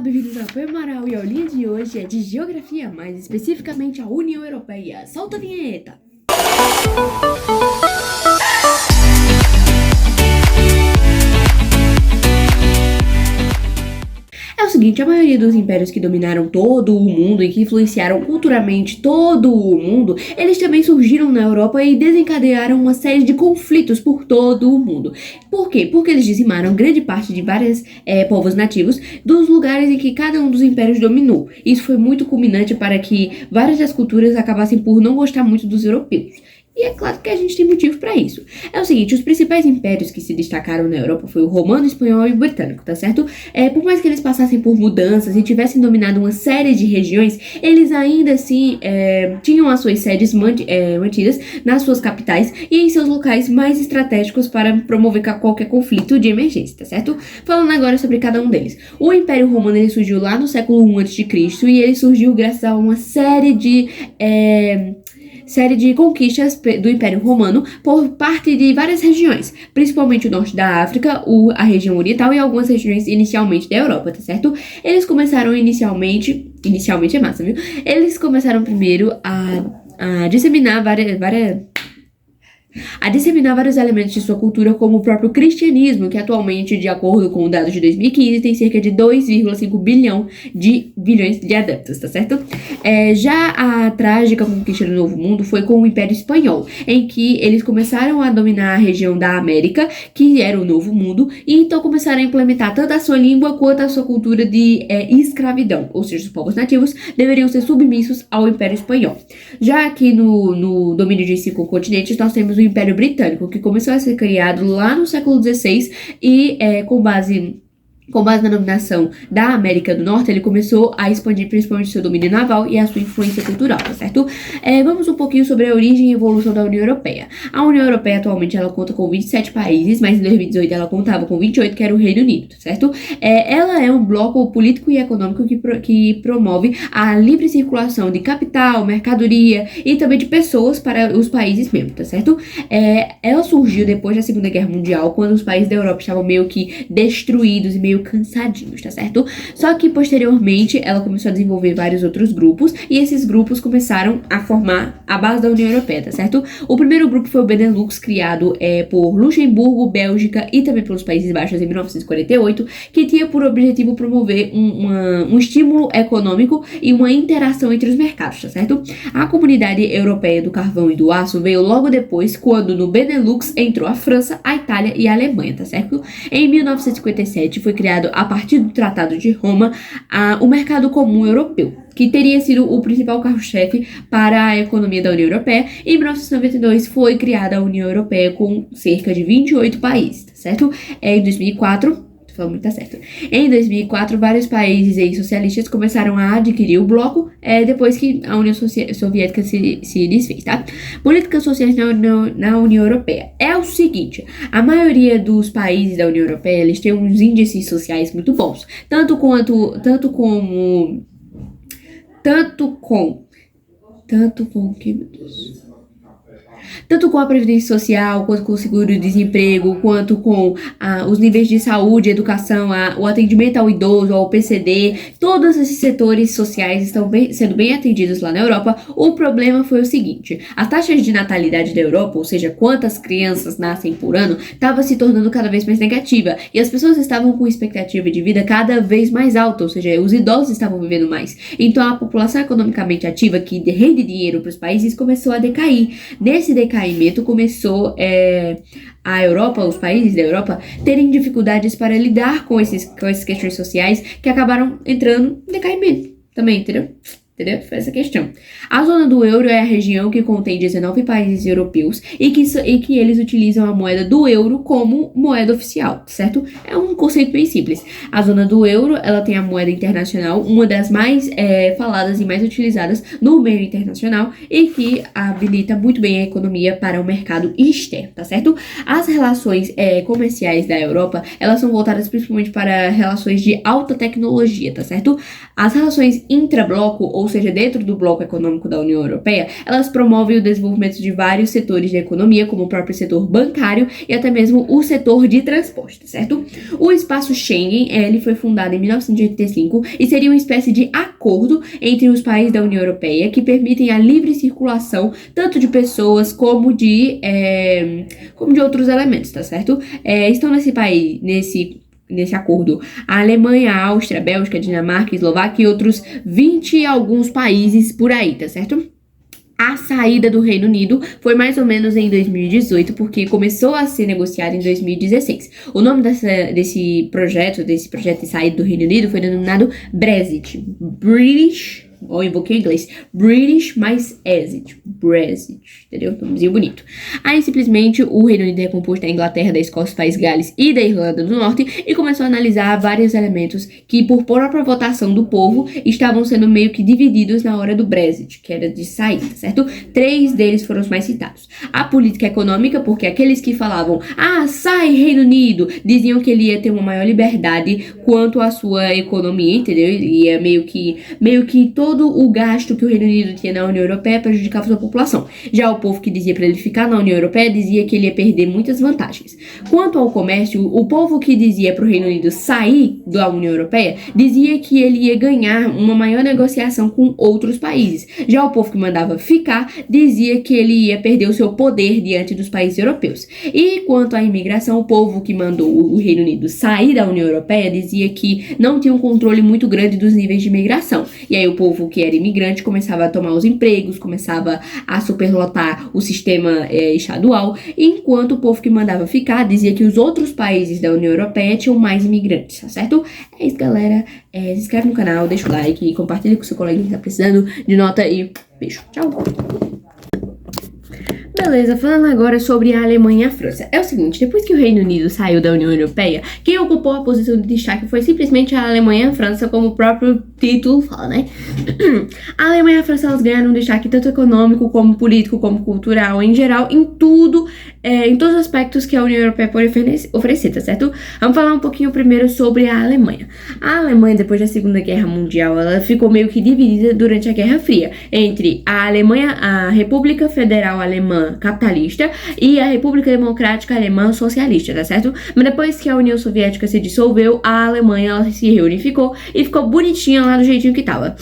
bem-vindos ao Pemaral e a aulinha de hoje é de Geografia, mais especificamente a União Europeia. Solta a vinheta! É o seguinte, a maioria dos impérios que dominaram todo o mundo e que influenciaram culturalmente todo o mundo, eles também surgiram na Europa e desencadearam uma série de conflitos por todo o mundo. Por quê? Porque eles dizimaram grande parte de vários povos nativos dos lugares em que cada um dos impérios dominou. Isso foi muito culminante para que várias das culturas acabassem por não gostar muito dos europeus. E é claro que a gente tem motivo para isso. É o seguinte, os principais impérios que se destacaram na Europa foi o romano, espanhol e o britânico, tá certo? Por mais que eles passassem por mudanças e tivessem dominado uma série de regiões, eles ainda assim tinham as suas sedes mantidas nas suas capitais e em seus locais mais estratégicos para promover qualquer conflito de emergência, tá certo? Falando agora sobre cada um deles. O Império Romano ele surgiu lá no século I a.C. e ele surgiu graças a uma série de conquistas do Império Romano por parte de várias regiões, principalmente o norte da África, a região oriental e algumas regiões inicialmente da Europa, tá certo? Eles começaram inicialmente é massa, viu? Eles começaram primeiro a disseminar vários elementos de sua cultura, como o próprio cristianismo, que atualmente, de acordo com dados de 2015, tem cerca de 2,5 bilhões de adeptos, tá certo? Já a trágica conquista do Novo Mundo foi com o Império Espanhol, em que eles começaram a dominar a região da América, que era o Novo Mundo, e então começaram a implementar tanto a sua língua quanto a sua cultura de escravidão, ou seja, os povos nativos deveriam ser submissos ao Império Espanhol. Já aqui no domínio de 5 continentes, nós temos o Império Britânico, que começou a ser criado lá no século XVI e com base na dominação da América do Norte, ele começou a expandir principalmente seu domínio naval e a sua influência cultural, tá certo? Vamos um pouquinho sobre a origem e evolução da União Europeia. A União Europeia atualmente ela conta com 27 países, mas em 2018 ela contava com 28, que era o Reino Unido, tá certo? Ela é um bloco político e econômico que promove a livre circulação de capital, mercadoria e também de pessoas para os países mesmo, tá certo? Ela surgiu depois da Segunda Guerra Mundial, quando os países da Europa estavam meio que destruídos e meio cansadinhos, tá certo? Só que posteriormente ela começou a desenvolver vários outros grupos e esses grupos começaram a formar a base da União Europeia, tá certo? O primeiro grupo foi o Benelux, criado por Luxemburgo, Bélgica e também pelos Países Baixos em 1948, que tinha por objetivo promover um estímulo econômico e uma interação entre os mercados, tá certo? A Comunidade Europeia do Carvão e do Aço veio logo depois, quando no Benelux entrou a França, a Itália e a Alemanha, tá certo? Em 1957 foi criado a partir do Tratado de Roma o Mercado Comum Europeu, que teria sido o principal carro-chefe para a economia da União Europeia. Em 1992 foi criada a União Europeia com cerca de 28 países, tá certo? Em 2004... Tá certo. Em 2004, vários países socialistas começaram a adquirir o bloco depois que a União Soviética se desfez, tá? Políticas sociais na União Europeia. É o seguinte, a maioria dos países da União Europeia, eles têm uns índices sociais muito bons, tanto com a Previdência Social, quanto com o seguro-desemprego, quanto com os níveis de saúde, educação, o atendimento ao idoso, ao PCD, todos esses setores sociais estão sendo bem atendidos lá na Europa. O problema foi o seguinte, as taxas de natalidade da Europa, ou seja, quantas crianças nascem por ano, estava se tornando cada vez mais negativa, e as pessoas estavam com expectativa de vida cada vez mais alta, ou seja, os idosos estavam vivendo mais. Então a população economicamente ativa, que rende dinheiro para os países, começou a decair. Nesse decaimento começou a Europa, os países da Europa, terem dificuldades para lidar com essas questões sociais que acabaram entrando em decaimento também, entendeu? Foi essa questão. A zona do euro é a região que contém 19 países europeus e que eles utilizam a moeda do euro como moeda oficial, certo? É um conceito bem simples. A zona do euro, ela tem a moeda internacional, uma das mais faladas e mais utilizadas no meio internacional e que habilita muito bem a economia para o mercado externo, tá certo? As relações comerciais da Europa, elas são voltadas principalmente para relações de alta tecnologia, tá certo? As relações intra-bloco, ou seja, dentro do bloco econômico da União Europeia, elas promovem o desenvolvimento de vários setores da economia, como o próprio setor bancário e até mesmo o setor de transporte, certo? O espaço Schengen, ele foi fundado em 1985 e seria uma espécie de acordo entre os países da União Europeia que permitem a livre circulação tanto de pessoas como de outros elementos, tá certo? Estão nesse acordo a Alemanha, a Áustria, a Bélgica, a Dinamarca, a Eslováquia e outros 20 e alguns países por aí, tá certo? A saída do Reino Unido foi mais ou menos em 2018, porque começou a ser negociado em 2016. O nome desse projeto de saída do Reino Unido foi denominado Brexit. Ou invoquei em inglês, British mais Exit, Brexit, entendeu? Nomezinho bonito. Aí, simplesmente, o Reino Unido é composto da Inglaterra, da Escócia, País Gales e da Irlanda do Norte e começou a analisar vários elementos que, por própria votação do povo, estavam sendo meio que divididos na hora do Brexit, que era de saída, certo? 3 deles foram os mais citados. A política econômica, porque aqueles que falavam, sai Reino Unido, diziam que ele ia ter uma maior liberdade quanto à sua economia, entendeu? Ele ia meio que todo o gasto que o Reino Unido tinha na União Europeia prejudicava sua população. Já o povo que dizia para ele ficar na União Europeia dizia que ele ia perder muitas vantagens. Quanto ao comércio, o povo que dizia para o Reino Unido sair da União Europeia dizia que ele ia ganhar uma maior negociação com outros países. Já o povo que mandava ficar dizia que ele ia perder o seu poder diante dos países europeus. E quanto à imigração, o povo que mandou o Reino Unido sair da União Europeia dizia que não tinha um controle muito grande dos níveis de imigração. E aí o povo que era imigrante começava a tomar os empregos, começava a superlotar o sistema estadual, enquanto o povo que mandava ficar dizia que os outros países da União Europeia tinham mais imigrantes, tá certo? É isso, galera. Se inscreve no canal, deixa o like e compartilha com seu colega que tá precisando de nota e beijo. Tchau! Beleza, falando agora sobre a Alemanha e a França. É o seguinte, depois que o Reino Unido saiu da União Europeia, quem ocupou a posição de destaque foi simplesmente a Alemanha e a França, como o próprio título fala, né? A Alemanha e a França, elas ganharam um destaque tanto econômico, como político, como cultural, em geral, em tudo, em todos os aspectos que a União Europeia pode oferecer, tá certo? Vamos falar um pouquinho primeiro sobre a Alemanha. A Alemanha, depois da Segunda Guerra Mundial, ela ficou meio que dividida durante a Guerra Fria, entre a Alemanha, a República Federal Alemã capitalista e a República Democrática Alemã socialista, tá certo? Mas depois que a União Soviética se dissolveu, a Alemanha ela se reunificou e ficou bonitinha lá do jeitinho que tava.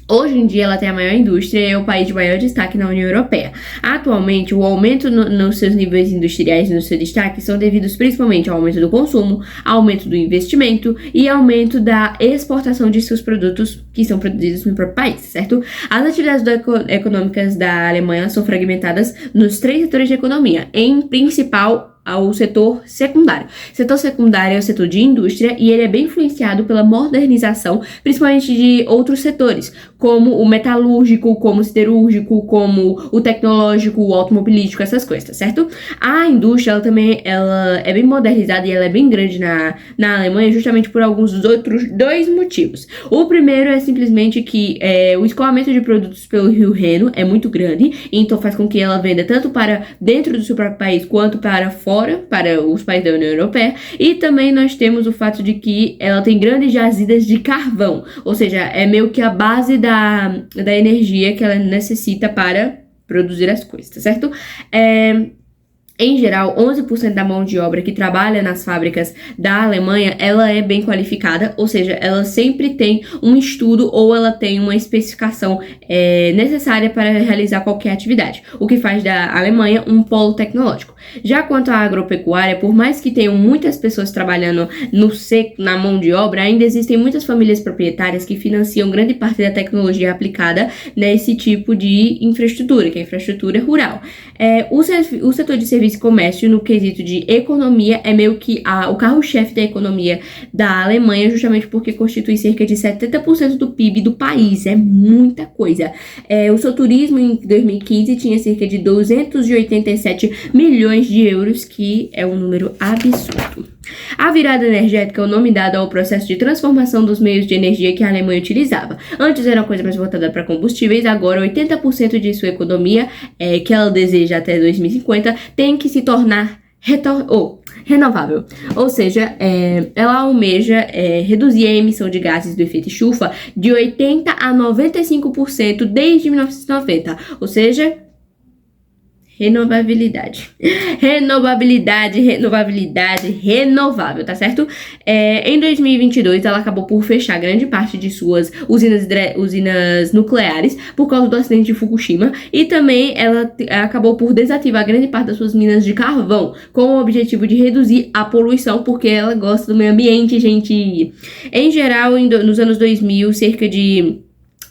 Hoje em dia ela tem a maior indústria e é o país de maior destaque na União Europeia. Atualmente, o aumento nos seus níveis industriais e no seu destaque são devidos principalmente ao aumento do consumo, aumento do investimento e aumento da exportação de seus produtos que são produzidos no próprio país, certo? As atividades econômicas da Alemanha são fragmentadas nos 3 setores de economia, em principal ao setor secundário. O setor secundário é o setor de indústria e ele é bem influenciado pela modernização, principalmente de outros setores, como o metalúrgico, como o siderúrgico, como o tecnológico, o automobilístico, essas coisas, certo? A indústria, ela é bem modernizada e ela é bem grande na Alemanha, justamente por alguns outros 2 motivos. O primeiro é simplesmente que o escoamento de produtos pelo Rio Reno é muito grande, então faz com que ela venda tanto para dentro do seu próprio país, quanto para fora, para os países da União Europeia, e também nós temos o fato de que ela tem grandes jazidas de carvão, ou seja, é meio que a base da energia que ela necessita para produzir as coisas, tá certo? Em geral, 11% da mão de obra que trabalha nas fábricas da Alemanha, ela é bem qualificada, ou seja, ela sempre tem um estudo ou ela tem uma especificação necessária para realizar qualquer atividade, o que faz da Alemanha um polo tecnológico. Já quanto à agropecuária, por mais que tenham muitas pessoas trabalhando no seco, na mão de obra, ainda existem muitas famílias proprietárias que financiam grande parte da tecnologia aplicada nesse tipo de infraestrutura, que é a infraestrutura rural. O setor de serviço e comércio, no quesito de economia, é meio que o carro-chefe da economia da Alemanha, justamente porque constitui cerca de 70% do PIB do país. É muita coisa. O seu turismo em 2015 tinha cerca de 287 milhões de euros, que é um número absurdo. A virada energética é o nome dado ao processo de transformação dos meios de energia que a Alemanha utilizava. Antes era uma coisa mais voltada para combustíveis, agora 80% de sua economia, que ela deseja até 2050, tem que se tornar renovável. Ou seja, ela almeja reduzir a emissão de gases do efeito estufa de 80% a 95% desde 1990. Ou seja, renovabilidade, renovável, tá certo? Em 2022, ela acabou por fechar grande parte de suas usinas nucleares por causa do acidente de Fukushima, e também ela acabou por desativar grande parte das suas minas de carvão, com o objetivo de reduzir a poluição, porque ela gosta do meio ambiente, gente. Em geral, nos anos 2000, cerca de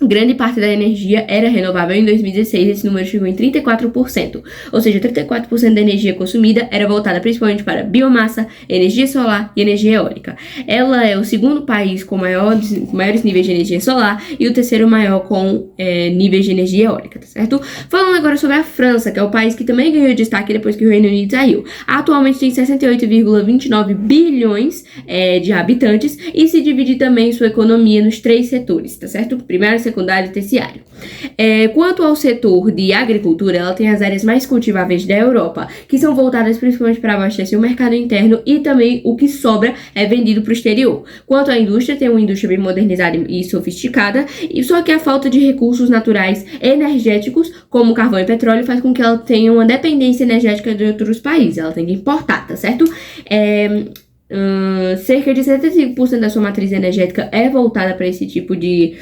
grande parte da energia era renovável. Em 2016, esse número chegou em 34%. Ou seja, 34% da energia consumida era voltada principalmente para biomassa, energia solar e energia eólica. Ela é o segundo país com maiores níveis de energia solar e o terceiro maior com níveis de energia eólica, tá certo? Falando agora sobre a França, que é o país que também ganhou destaque depois que o Reino Unido saiu. Atualmente tem 68,29 bilhões de habitantes e se divide também sua economia nos 3 setores, tá certo? Primário, secundário e terciário. Quanto ao setor de agricultura, ela tem as áreas mais cultiváveis da Europa, que são voltadas principalmente para abastecer o mercado interno, e também o que sobra é vendido para o exterior. Quanto à indústria, tem uma indústria bem modernizada e sofisticada, e só que a falta de recursos naturais energéticos, como carvão e petróleo, faz com que ela tenha uma dependência energética de outros países. Ela tem que importar, tá certo? Cerca de 75% da sua matriz energética é voltada para esse tipo de...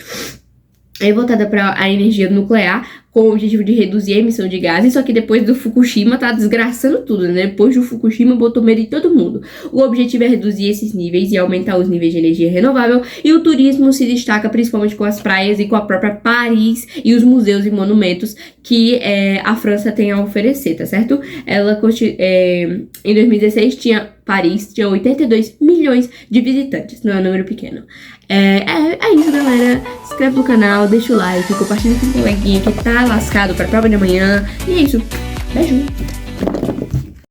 voltada para a energia nuclear, com o objetivo de reduzir a emissão de gases. Só que depois do Fukushima tá desgraçando tudo, né? Depois do Fukushima botou medo em todo mundo. O objetivo é reduzir esses níveis e aumentar os níveis de energia renovável, e o turismo se destaca principalmente com as praias e com a própria Paris e os museus e monumentos que a França tem a oferecer, tá certo? Em 2016 Paris tinha 82 milhões de visitantes, não é um número pequeno. É isso, galera. Se inscreve no canal, deixa o like, compartilha com o coleguinha que tá lascado pra prova de amanhã. E é isso. Beijo!